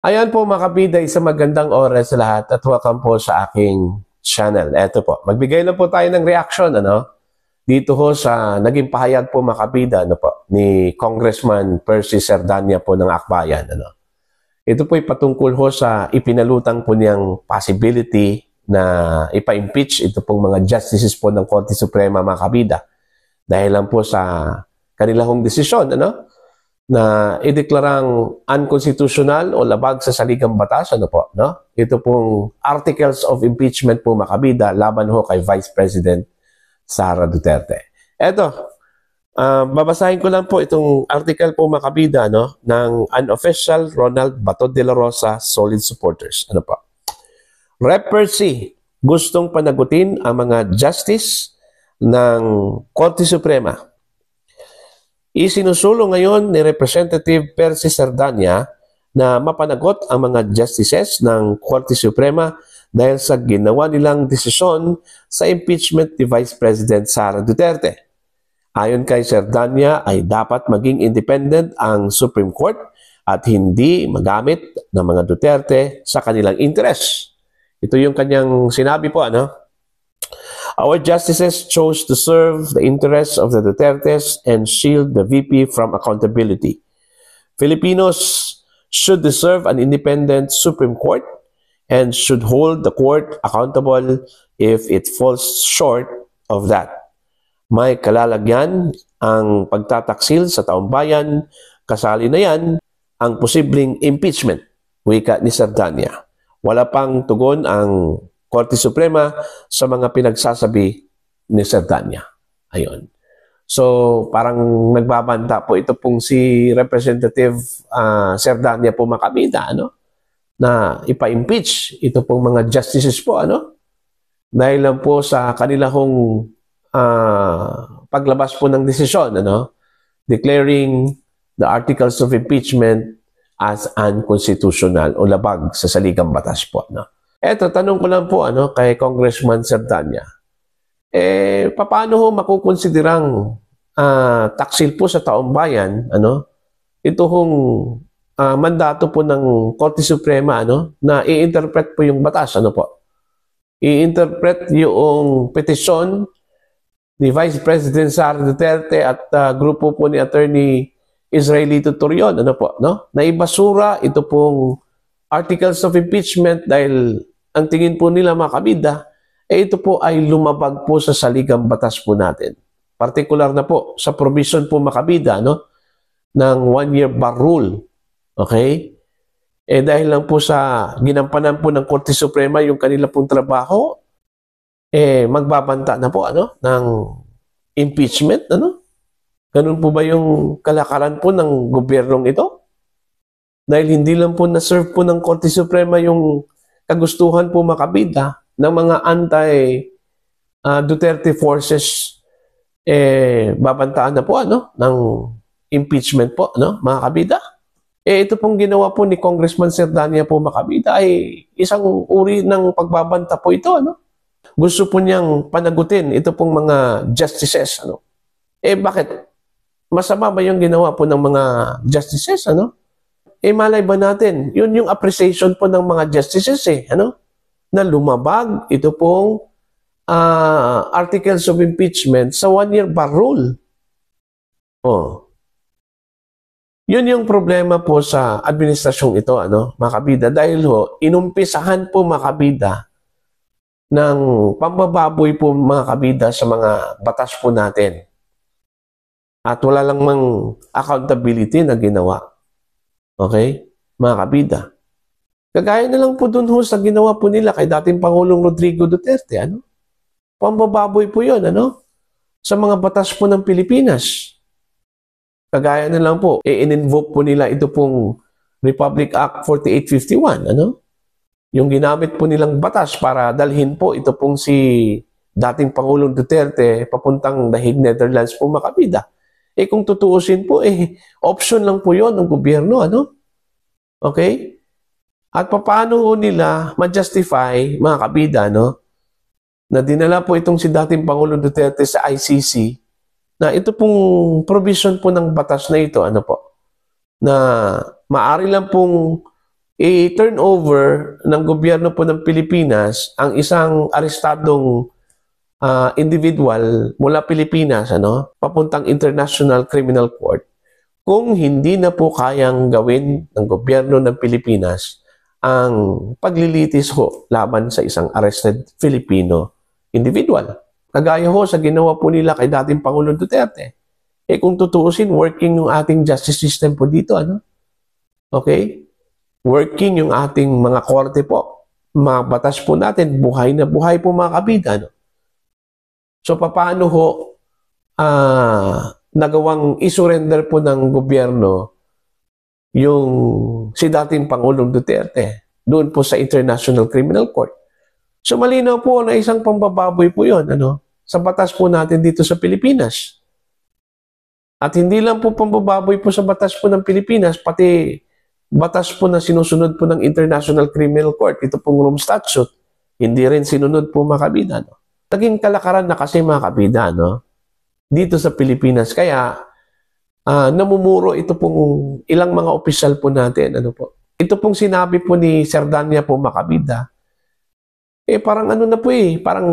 Ayan po mga kabida, isang magandang oras sa lahat at welcome po sa aking channel. Eto po, magbigay na po tayo ng reaction dito ho sa naging pahayag po mga kabida ni Congressman Percy Sardania po ng Akbayan. Ito po ay patungkol ho sa ipinalutang po niyang possibility na ipa-impeach ito pong mga justices po ng Korte Suprema mga kabida. Dahil lang po sa kanilang desisyon, na ideklarang unconstitutional o labag sa saligang batas, Ito pong articles of impeachment po makabida laban ho kay Vice President Sara Duterte. Eto, babasahin ko lang po itong article po makabida ng unofficial Ronald Bato de la Rosa Solid Supporters. Rep. Percy, gustong panagutin ang mga justice ng Korte Suprema. Isinusulong ngayon ni Representative Percy Sardania na mapanagot ang mga justices ng Korte Suprema dahil sa ginawa nilang desisyon sa impeachment ni Vice President Sara Duterte. Ayon kay Sardania ay dapat maging independent ang Supreme Court at hindi magamit ng mga Duterte sa kanilang interes. Ito yung kanyang sinabi po, Our justices chose to serve the interests of the Dutertes and shield the VP from accountability. Filipinos should deserve an independent Supreme Court and should hold the court accountable if it falls short of that. May kalalagyan ang pagtataksil sa taong bayan, kasali na yan ang posibleng impeachment, wika ni Sardania. Wala pang tugon ang Korte Suprema sa mga pinagsasabi ni Sardania. Ayun. So, parang nagbabanta po ito pong si Representative Sardania po makabida, na ipa-impeach ito pong mga justices po, dahil lang po sa kanilang paglabas po ng desisyon, declaring the articles of impeachment as unconstitutional o labag sa saligang batas po, Eto, tanong ko lang po kay Congressman Sardania. Paano ho makukonsiderang taksil po sa taong bayan, ito hong mandato po ng Korte Suprema, na i-interpret po yung batas, I-interpret yung petisyon ni Vice President Sara Duterte at grupo po ni Attorney Israelito Torion, na ibasura ito pong articles of impeachment dahil ang tingin po nila mga kabida, ito po ay lumabag po sa saligang batas po natin. Partikular na po sa provision po makabida, ng one-year bar rule. Okay? Dahil lang po sa ginampanan po ng Korte Suprema yung kanila pong trabaho, magbabanta na po, ng impeachment, Ganun po ba yung kalakaran po ng gobyernong ito? Dahil hindi lang po na-serve po ng Korte Suprema yung kagustuhan po makabida ng mga anti-Duterte forces, babantaan na po ng impeachment po, mga kabida. Ito pong ginawa po ni Congressman Sardania po makabida ay isang uri ng pagbabanta po ito, Gusto po niyang panagutin ito pong mga justices, Bakit? Masama ba yung ginawa po ng mga justices, malay ba natin, yun yung appreciation po ng mga justices, na lumabag ito pong articles of impeachment sa one-year bar rule. Yun yung problema po sa administrasyong ito, mga kabida, dahil inumpisahan po mga kabida ng pambababoy po mga kabida sa mga batas po natin. At wala lang mang accountability na ginawa. Okay? Mga kabida. Kagaya na lang po dun sa ginawa po nila kay dating Pangulong Rodrigo Duterte, Pambababoy po yun, Sa mga batas po ng Pilipinas. Kagaya na lang po, in-invoke po nila ito pong Republic Act 4851, Yung ginamit po nilang batas para dalhin po ito pong si dating Pangulong Duterte papuntang The Hague, Netherlands po makabida. Kung tutuusin po, option lang po yon ng gobyerno, Okay? At paano nila ma-justify, mga kabida, na dinala po itong si dating Pangulong Duterte sa ICC, na ito pong provision po ng batas na ito, na maaari lang pong i-turn over ng gobyerno po ng Pilipinas ang isang arestadong individual mula Pilipinas, papuntang International Criminal Court, kung hindi na po kayang gawin ng gobyerno ng Pilipinas ang paglilitis ho laban sa isang arrested Filipino individual. Kagaya ho sa ginawa po nila kay dating Pangulong Duterte. Kung tutuusin, working yung ating justice system po dito, Okay? Working yung ating mga korte po. Mga batas po natin, buhay na buhay po mga kabida, So, paano ho nagawang isurrender po ng gobyerno yung si dating Pangulong Duterte doon po sa International Criminal Court? So, malinaw po na isang pambababoy po yun, sa batas po natin dito sa Pilipinas. At hindi lang po pambababoy po sa batas po ng Pilipinas, pati batas po na sinusunod po ng International Criminal Court, ito pong Rome Statute, hindi rin sinunod po mga kabida. Naging kalakaran na kasi mga kabida, dito sa Pilipinas. Kaya, namumuro ito pong ilang mga opisyal po natin. Ito pong sinabi po ni Serdanya po mga kabida. Parang na po parang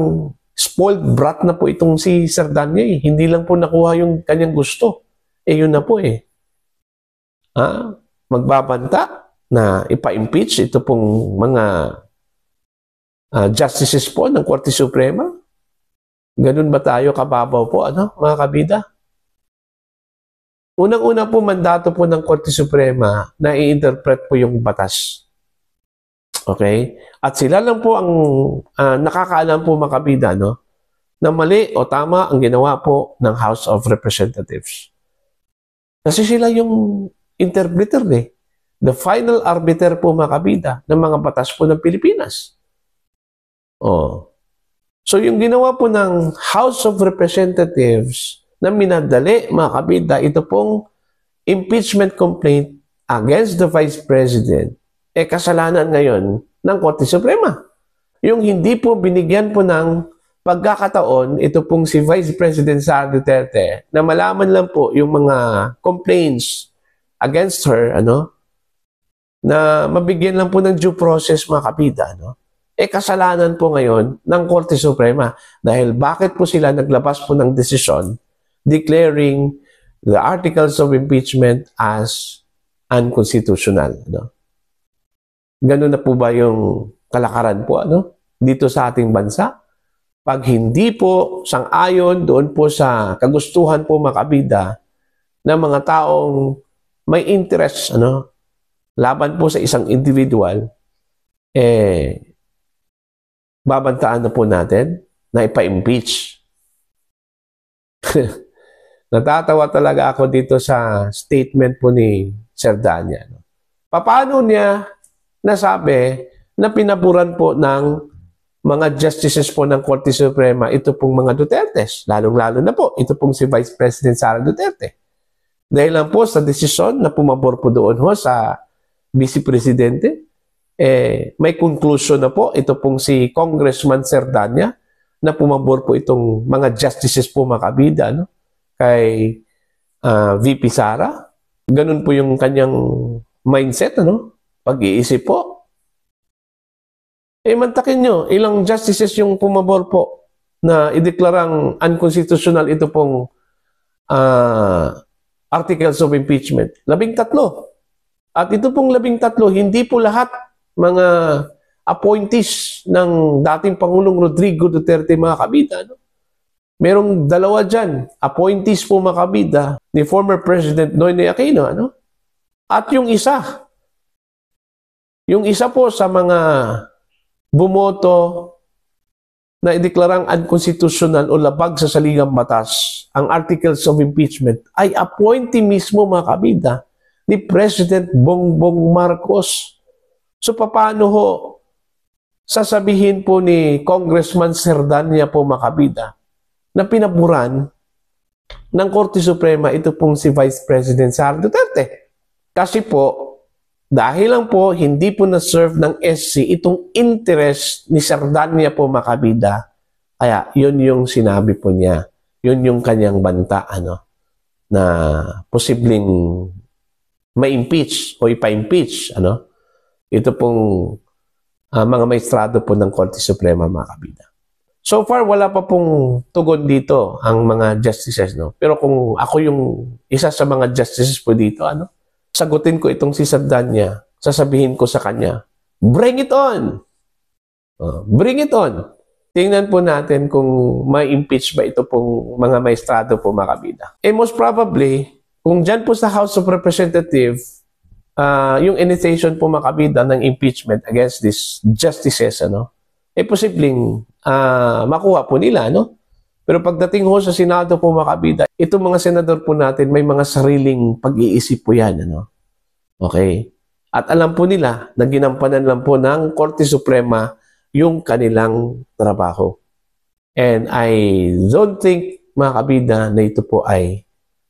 spoiled brat na po itong si Serdanya Hindi lang po nakuha yung kanyang gusto. Yun na po magbabanta na ipa-impeach ito pong mga justices po ng Korte Suprema. Ganun ba tayo kababaw po, mga kabida? Unang-una po, mandato po ng Korte Suprema na i-interpret po yung batas. Okay? At sila lang po ang nakakaalam po mga kabida, na mali o tama ang ginawa po ng House of Representatives. Kasi sila yung interpreter the final arbiter po mga kabida ng mga batas po ng Pilipinas. So yung ginawa po ng House of Representatives na minadali mga kabida, ito pong impeachment complaint against the Vice President, kasalanan ngayon ng Korte Suprema. Yung hindi po binigyan po ng pagkakataon, ito pong si Vice President Sara Duterte, na malaman lang po yung mga complaints against her, na mabigyan lang po ng due process mga kabida, kasalanan po ngayon ng Korte Suprema. Dahil bakit po sila naglabas po ng desisyon declaring the articles of impeachment as unconstitutional, Ganun na po ba yung kalakaran po, dito sa ating bansa? Pag hindi po sang-ayon doon po sa kagustuhan po mga kabida ng mga taong may interest, laban po sa isang individual, babantaan na po natin na ipa-impeach. Natatawa talaga ako dito sa statement po ni Serdanya. Paano niya nasabi na pinaburan po ng mga justices po ng Korte Suprema ito pong mga Dutertes, lalong-lalo na po ito pong si Vice President Sara Duterte. Dahil lang po sa desisyon na pumabor po doon sa Vice Presidente, may conclusion na po ito pong si Congressman Serdanya na pumabor po itong mga justices po mga kabida kay VP Sara. Ganun po yung kanyang mindset, pag-iisip po. Mantakin nyo, ilang justices yung pumabor po na ideklarang unconstitutional ito pong articles of impeachment. 13. At ito pong 13, hindi po lahat mga appointees ng dating Pangulong Rodrigo Duterte mga kabida. Merong 2 dyan, appointees po mga kabida ni former President Noynoy Aquino. At yung isa po sa mga bumoto na ideklarang unconstitutional o labag sa saligang batas ang articles of impeachment ay appointee mismo mga kabida ni President Bongbong Marcos. So paano ho sasabihin po ni Congressman Serdanya po mga kabida na pinaburan ng Korte Suprema ito pong si Vice President Sara Duterte? Kasi po dahil lang po hindi po na-serve ng SC itong interest ni Serdanya po mga kabida, kaya yun yung sinabi po niya, yun yung kanyang banta na posibleng ma-impeach o ipa-impeach ito pong mga maestrado po ng Korte Suprema, mga kabida. So far, wala pa pong tugon dito ang mga justices, no? Pero kung ako yung isa sa mga justices po dito, sagutin ko itong si Sardania, sasabihin ko sa kanya, bring it on! Bring it on! Tingnan po natin kung may impeach ba ito pong mga maestrado po, mga kabida. Most probably, kung dyan po sa House of Representatives, yung initiation po, mga kabida, ng impeachment against these justices, posibleng makuha po nila, Pero pagdating ho sa Senado po, mga kabida, itong mga senador po natin, may mga sariling pag-iisip po yan, Okay? At alam po nila na ginampanan lang po ng Korte Suprema yung kanilang trabaho. And I don't think, mga kabida, na ito po ay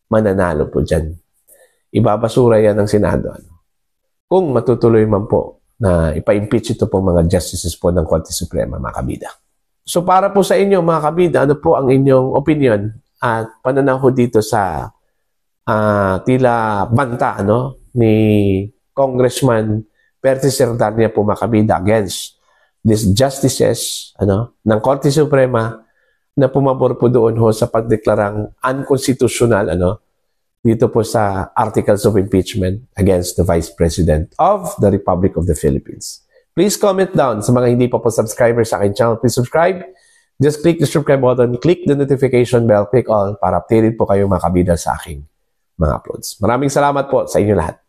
mananalo po dyan. Ibabasura yan ng Senado, Kung matutuloy man po na ipa-impeach ito po mga justices po ng Korte Suprema, mga kabida. So para po sa inyo, mga kabida, ano po ang inyong opinion at pananaw dito sa tila banta ni Congressman Percy Sardania po, mga kabida, against these justices ng Korte Suprema na pumabor po doon ho sa pagdeklarang unconstitutional dito po sa articles of impeachment against the Vice President of the Republic of the Philippines. Please comment down sa mga hindi pa po subscribers sa aking channel. Please subscribe. Just click the subscribe button, click the notification bell, click all para updated po kayo, mga kabida, sa aking mga uploads. Maraming salamat po sa inyo lahat.